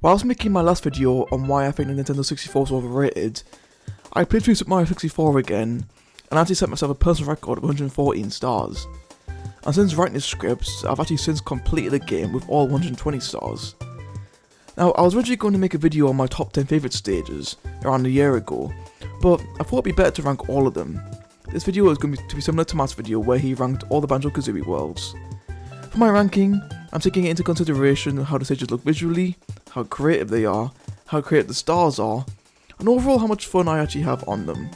Whilst making my last video on why I think the Nintendo 64 is overrated, I played through Super Mario 64 again, and actually set myself a personal record of 114 stars. And since writing this script, I've actually since completed the game with all 120 stars. Now, I was originally going to make a video on my top 10 favourite stages around a year ago, but I thought it'd be better to rank all of them. This video is going to be similar to Matt's video where he ranked all the Banjo-Kazooie worlds. For my ranking, I'm taking into consideration how the stages look visually, how creative they are, how creative the stars are, and overall how much fun I actually have on them.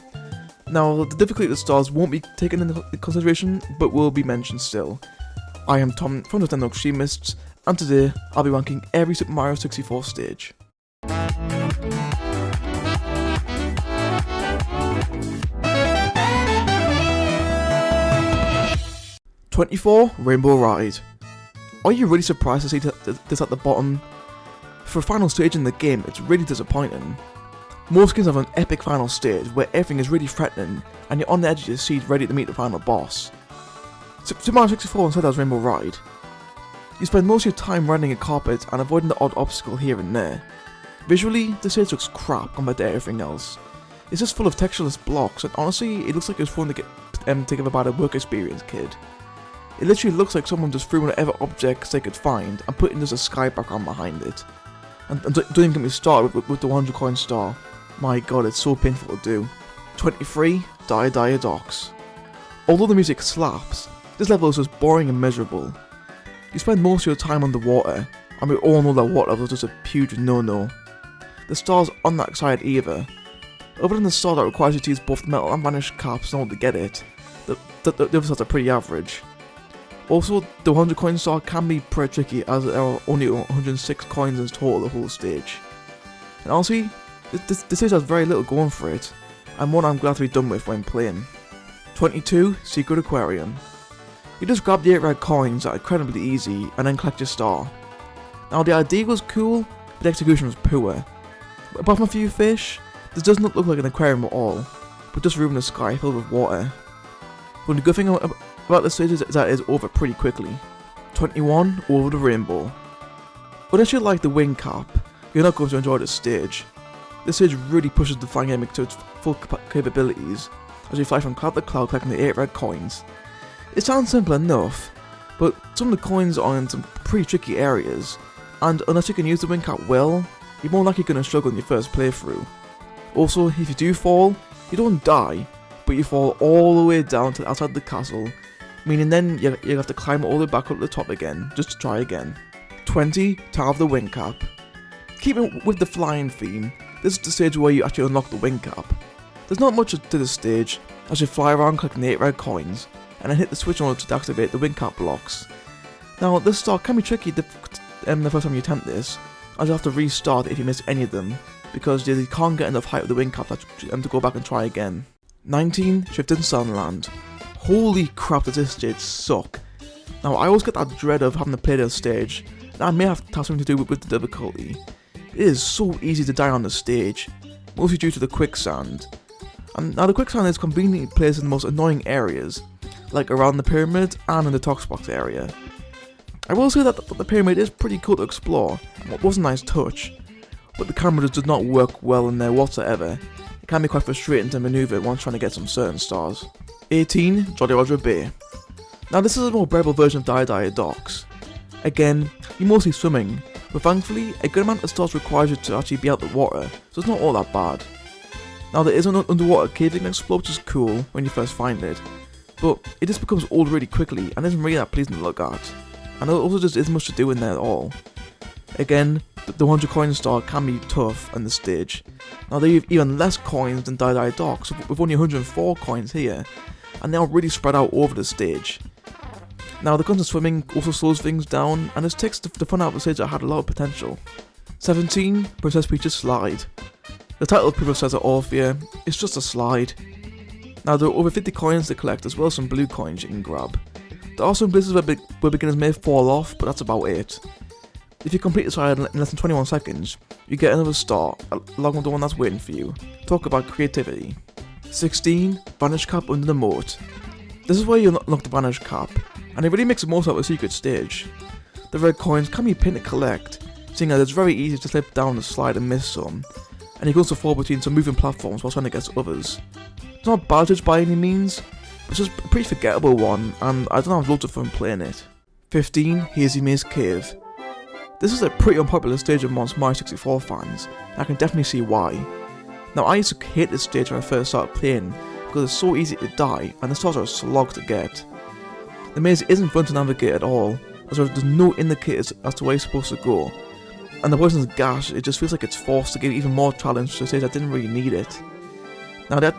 Now, the difficulty of the stars won't be taken into consideration, but will be mentioned still. I am Tom from the Nintendo Extremists, and today I'll be ranking every Super Mario 64 stage. 24. Rainbow Ride. Are you really surprised to see this at the bottom? For a final stage in the game, it's really disappointing. Most games have an epic final stage where everything is really threatening and you're on the edge of your seat ready to meet the final boss. Super Mario 64 instead has Rainbow Ride. You spend most of your time riding a carpet and avoiding the odd obstacle here and there. Visually, the stage looks crap compared to everything else. It's just full of textureless blocks, and honestly, it looks like it was fun to get together by a work experience kid. It literally looks like someone just threw whatever objects they could find and put in just a sky background behind it. And don't even get me started with the 100 coin star. My god, it's so painful to do. 23. Dire Docks. Although the music slaps, this level is just boring and miserable. You spend most of your time underwater, and we all know that water level is just a huge no-no. The stars aren't that excited either. Other than the star that requires you to use both metal and vanish caps in order to get it, the other stars are pretty average. Also, the 100 coin star can be pretty tricky as there are only 106 coins in total the whole stage. And honestly, this stage has very little going for it, and one I'm glad to be done with when playing. 22. Secret Aquarium. You just grab the 8 red coins that are incredibly easy and then collect your star. Now the idea was cool, but the execution was poor. Apart from a few fish, this does not look like an aquarium at all, but just room in the sky filled with water. But the good thing about this stage is that it is over pretty quickly. 21. Over the Rainbow. Unless you like the wing cap, you're not going to enjoy this stage. This stage really pushes the flying gimmick to its full capabilities, as you fly from cloud to cloud collecting the 8 red coins. It sounds simple enough, but some of the coins are in some pretty tricky areas, and unless you can use the wing cap well, you're more likely going to struggle in your first playthrough. Also, if you do fall, you don't die, but you fall all the way down to outside the castle, meaning then you have to climb all the way back up to the top again, just to try again. 20. Tower of the Wing Cap. Keeping with the flying theme, this is the stage where you actually unlock the wing cap. There's not much to this stage, as you fly around collecting the 8 red coins, and then hit the switch in order to activate the wing cap blocks. Now, this star can be tricky the first time you attempt this, as you have to restart if you miss any of them, because you can't get enough height with the wing cap to go back and try again. 19. Shifting Sunland. Holy crap, does this stage suck. Now, I always get that dread of having to play this stage, and that may have something to do with the difficulty. It is so easy to die on this stage, mostly due to the quicksand. And now the quicksand is conveniently placed in the most annoying areas, like around the pyramid and in the Toxbox area. I will say that the pyramid is pretty cool to explore, and it was a nice touch, but the camera just does not work well in there whatsoever. It can be quite frustrating to maneuver once trying to get some certain stars. 18. Jolly Roger Bay. Now this is a more bearable version of Dire Docks. Again, you're mostly swimming, but thankfully a good amount of stars requires you to actually be out the water, so it's not all that bad. Now there is an underwater cave you can explore, which is cool when you first find it, but it just becomes old really quickly and isn't really that pleasing to look at, and there also just isn't much to do in there at all. Again, the 100 coin star can be tough on this stage. Now they have even less coins than Dire Docks, with only 104 coins here, and they are really spread out over the stage. Now the constant swimming also slows things down, and this takes the fun out of the stage that had a lot of potential. 17. Princess Peach's Slide. The title of Princess says it all for you, it's just a slide. Now there are over 50 coins to collect, as well as some blue coins you can grab. There are some places where beginners may fall off, but that's about it. If you complete the slide in less than 21 seconds, you get another star, along with the one that's waiting for you. Talk about creativity. 16. Vanish Cap Under the Moat. This is where you unlock the Vanish Cap, and it really makes the most out of a secret stage. The red coins can be pinned to collect, seeing as it's very easy to slip down the slide and miss some, and you can also fall between some moving platforms while trying to get to others. It's not a bad judge by any means, it's just a pretty forgettable one, and I don't have loads of fun playing it. 15. Hazy Maze Cave. This is a pretty unpopular stage amongst Mario 64 fans, and I can definitely see why. Now I used to hate this stage when I first started playing, because it's so easy to die, and the stars are a slog to get. The maze isn't fun to navigate at all, as there's no indicators as to where you're supposed to go, and the poison's gash, it just feels like it's forced to give even more challenge to a stage that didn't really need it. Now that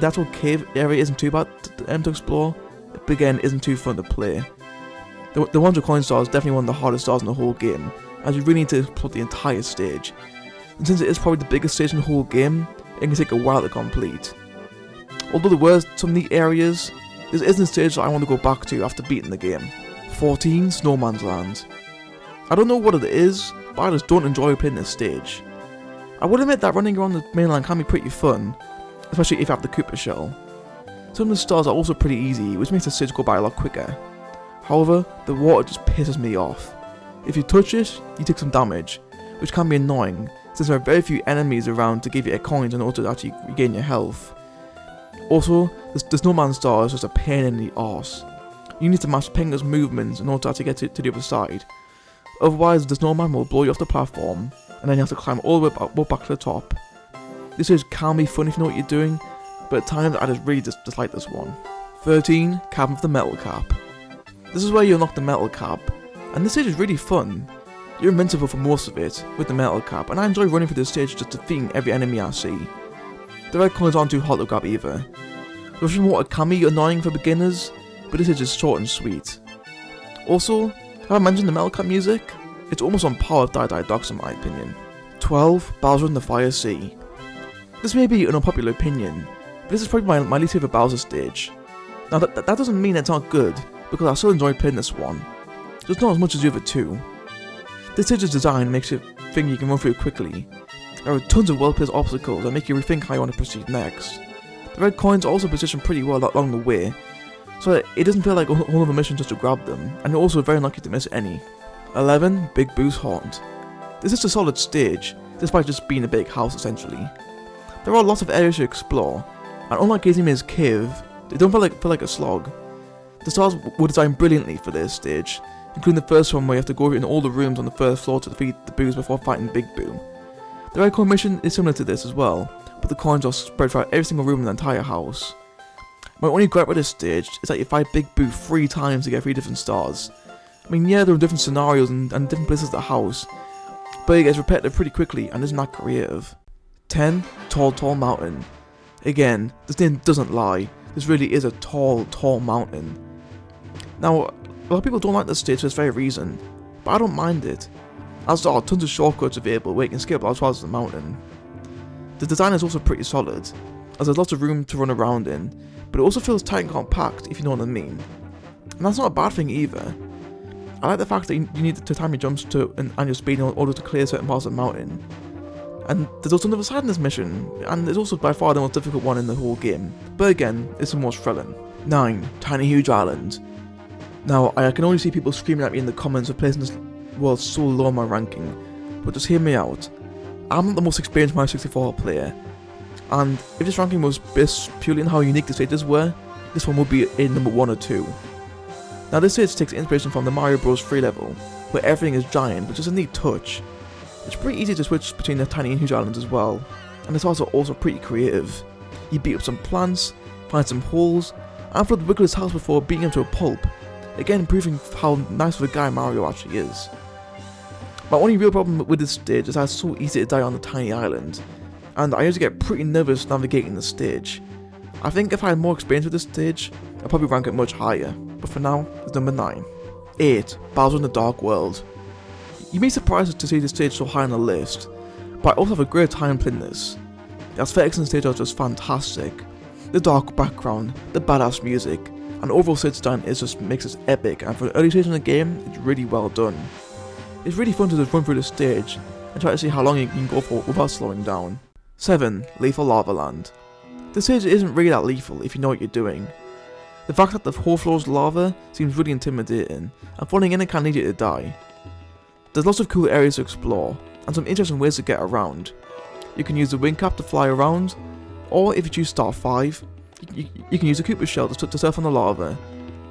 actual cave area isn't too bad to explore, but again isn't too fun to play. The 100 coin star is definitely one of the hardest stars in the whole game, as you really need to explore the entire stage, and since it is probably the biggest stage in the whole game, it can take a while to complete. Although there were some neat areas, this isn't a stage that I want to go back to after beating the game. 14. Snowman's Land. I don't know what it is, but I just don't enjoy playing this stage. I would admit that running around the mainland can be pretty fun, especially if you have the Koopa shell. Some of the stars are also pretty easy, which makes the stage go by a lot quicker. However, the water just pisses me off. If you touch it, you take some damage, which can be annoying, since there are very few enemies around to give you a coin in order to actually regain your health. Also, the snowman star is just a pain in the arse. You need to match Penga's movements in order to actually get to the other side. Otherwise, the snowman will blow you off the platform, and then you have to climb all the way back to the top. This stage can be fun if you know what you're doing, but at times I just really dislike this one. 13. Cavern of the Metal Cap. This is where you unlock the metal cap, and this stage is really fun. You're invincible for most of it with the metal cap, and I enjoy running through this stage just defeating every enemy I see. The red coins aren't too hard to grab either. Rushing water can be annoying for beginners, but this is just short and sweet. Also, have I mentioned the metal cap music? It's almost on par with Die Die Dogs in my opinion. 12. Bowser in the Fire Sea. This may be an unpopular opinion, but this is probably my least favourite Bowser stage. Now that doesn't mean it's not good, because I still enjoy playing this one, just not as much as the other two. This stage's design makes it think you can run through it quickly. There are tons of well-placed obstacles that make you rethink how you want to proceed next. The red coins are also positioned pretty well along the way, so that it doesn't feel like a whole other mission just to grab them, and you're also very unlucky to miss any. 11. Big Boo's Haunt. This is a solid stage, despite just being a big house essentially. There are lots of areas to explore, and unlike Hazy Maze Cave, they don't feel like a slog. The stars were designed brilliantly for this stage, including the first one where you have to go in all the rooms on the first floor to defeat the Boos before fighting Big Boo. The red coin mission is similar to this as well, but the coins are spread throughout every single room in the entire house. My only gripe with this stage is that you fight Big Boo 3 times to get 3 different stars. I mean, yeah, there are different scenarios and different places of the house, but it gets repetitive pretty quickly and isn't that creative. 10. Tall Mountain. Again, this name doesn't lie, this really is a tall mountain. Now, a lot of people don't like this stage for this very reason, but I don't mind it, as there are tons of shortcuts available where you can skip large parts of the mountain. The design is also pretty solid, as there's lots of room to run around in, but it also feels tight and compact if you know what I mean. And that's not a bad thing either. I like the fact that you need to time your jumps and your speed in order to clear certain parts of the mountain. And there's also another side in this mission, and it's also by far the most difficult one in the whole game, but again, it's the most thrilling. 9. Tiny Huge Island. Now, I can only see people screaming at me in the comments for placing this world so low on my ranking, but just hear me out. I'm not the most experienced Mario 64 player, and if this ranking was based purely on how unique the stages were, this one would be in number 1 or 2. Now this stage takes inspiration from the Mario Bros 3 level, where everything is giant, which is a neat touch. It's pretty easy to switch between the tiny and huge islands as well, and it's also pretty creative. You beat up some plants, find some holes, and flood Wiggler's house before beating him to a pulp, again proving how nice of a guy Mario actually is. My only real problem with this stage is that it's so easy to die on the tiny island, and I usually get pretty nervous navigating the stage. I think if I had more experience with this stage, I'd probably rank it much higher, but for now, it's number 9. 8. Bowser in the Dark World. You may be surprised to see this stage so high on the list, but I also have a great time playing this. The aesthetics in the stage are just fantastic. The dark background, the badass music, and overall stage design just makes it epic, and for an early stage in the game, it's really well done. It's really fun to just run through the stage and try to see how long you can go for without slowing down. 7. Lethal Lava Land. This stage isn't really that lethal if you know what you're doing. The fact that the whole floor is lava seems really intimidating, and falling in it can lead you to die. There's lots of cool areas to explore, and some interesting ways to get around. You can use the wing cap to fly around, or if you choose star 5, you can use a Cooper shell to surf on the lava,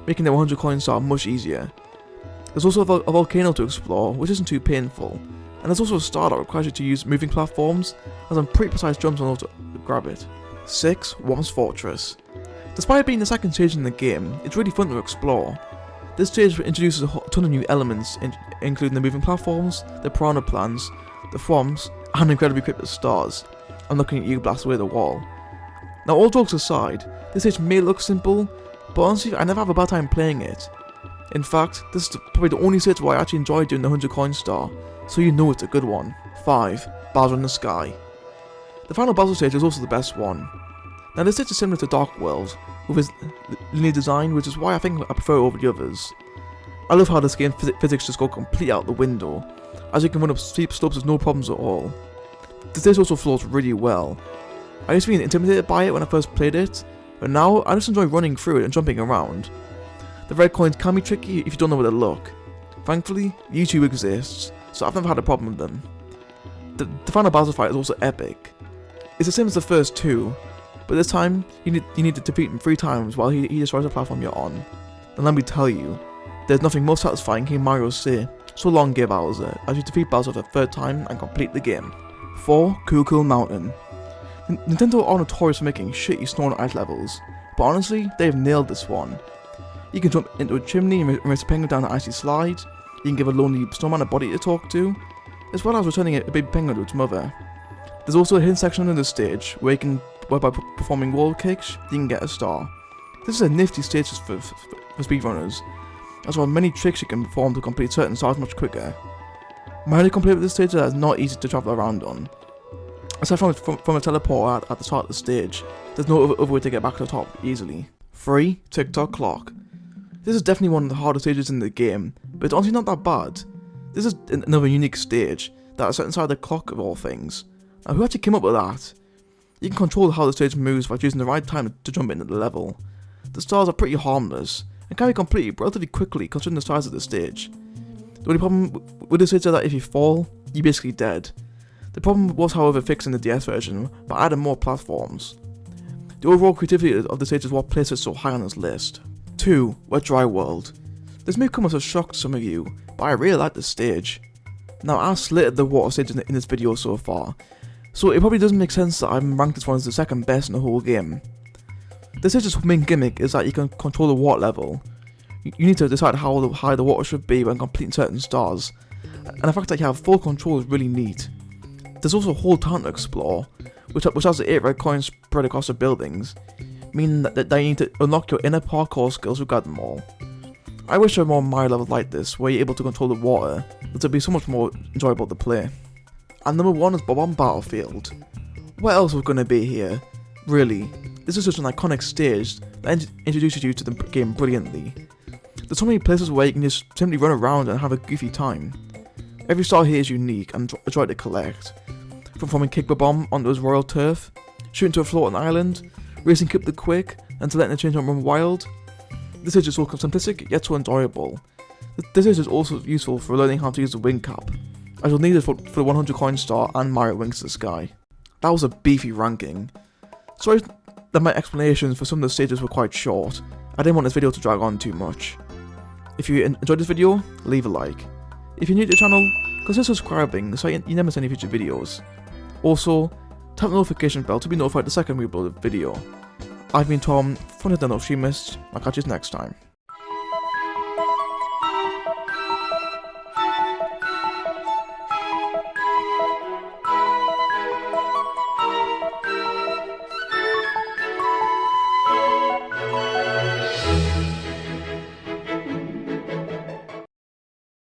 making the 100 coin star much easier. There's also a volcano to explore, which isn't too painful, and there's also a star that requires you to use moving platforms, and some pretty precise jumps on order to grab it. 6. Worm's Fortress. Despite it being the second stage in the game, it's really fun to explore. This stage introduces a ton of new elements, including the moving platforms, the piranha plants, the thwoms, and incredibly cryptic stars. I'm looking at you blast away the wall. Now, all jokes aside, this stage may look simple, but honestly I never have a bad time playing it. In fact, this is probably the only stage where I actually enjoyed doing the 100 coin star, so you know it's a good one. 5. Bowser in the Sky. The final Bowser stage is also the best one. Now this stage is similar to Dark World, with its linear design, which is why I think I prefer it over the others. I love how this game physics just go completely out the window, as you can run up steep slopes with no problems at all. The stage also flows really well. I used to be intimidated by it when I first played it, but now I just enjoy running through it and jumping around. The red coins can be tricky if you don't know where to look. Thankfully, YouTube exists, so I've never had a problem with them. The final Bowser fight is also epic. It's the same as the first two, but this time you need to defeat him 3 times while he destroys the platform you're on. And let me tell you, there's nothing more satisfying hearing Mario say, "So long, Gay Bowser," as you defeat Bowser for the 3rd time and complete the game. 4. Cool Mountain. Nintendo are notorious for making shitty snow and ice levels, but honestly, they've nailed this one. You can jump into a chimney and race a penguin down an icy slide, you can give a lonely snowman a body to talk to, as well as returning a baby penguin to its mother. There's also a hidden section in the stage where by performing wall kicks, you can get a star. This is a nifty stage for speedrunners, as well as many tricks you can perform to complete certain stars much quicker. My only complaint with this stage is that it's not easy to travel around on. Aside from a teleport at the start of the stage, there's no other way to get back to the top easily. 3. Tick-Tock Clock. This is definitely one of the hardest stages in the game, but it's honestly not that bad. This is another unique stage that is set inside the clock of all things. Now, who actually came up with that? You can control how the stage moves by choosing the right time to jump into the level. The stars are pretty harmless, and can be completed relatively quickly considering the size of the stage. The only problem with this stage is that if you fall, you're basically dead. The problem was, however, fixed in the DS version by adding more platforms. The overall creativity of the stage is what places it so high on this list. 2. Wet Dry World. This may come as a shock to some of you, but I really like this stage. Now, I've slated the water stage in this video so far, so it probably doesn't make sense that I've ranked this one as the second best in the whole game. This stage's main gimmick is that you can control the water level. You need to decide how high the water should be when completing certain stars, and the fact that you have full control is really neat. There's also a whole town to explore, which has the 8 red coins spread across the buildings, meaning that you need to unlock your inner parkour skills to grab them all. I wish there were more Mario levels like this, where you're able to control the water, but it'd be so much more enjoyable to play. And number 1 is Bob-omb Battlefield. What else was going to be here? Really, this is such an iconic stage that introduces you to the game brilliantly. There's so many places where you can just simply run around and have a goofy time. Every star here is unique and a joy to collect. From forming Kick the Bomb onto his royal turf, shooting to a floating island, racing Kip the Quick, and to letting the change run wild. This stage is so simplistic yet so enjoyable. This stage is also useful for learning how to use the wing cap, as you'll need it for the 100 coin star and Mario Wings to the Sky. That was a beefy ranking. Sorry that my explanations for some of the stages were quite short. I didn't want this video to drag on too much. If you enjoyed this video, leave a like. If you're new to the channel, consider subscribing so you never miss any future videos. Also, tap the notification bell to be notified the second we upload a video. I've been Tom from the Nintendo Streamist. I'll catch you next time.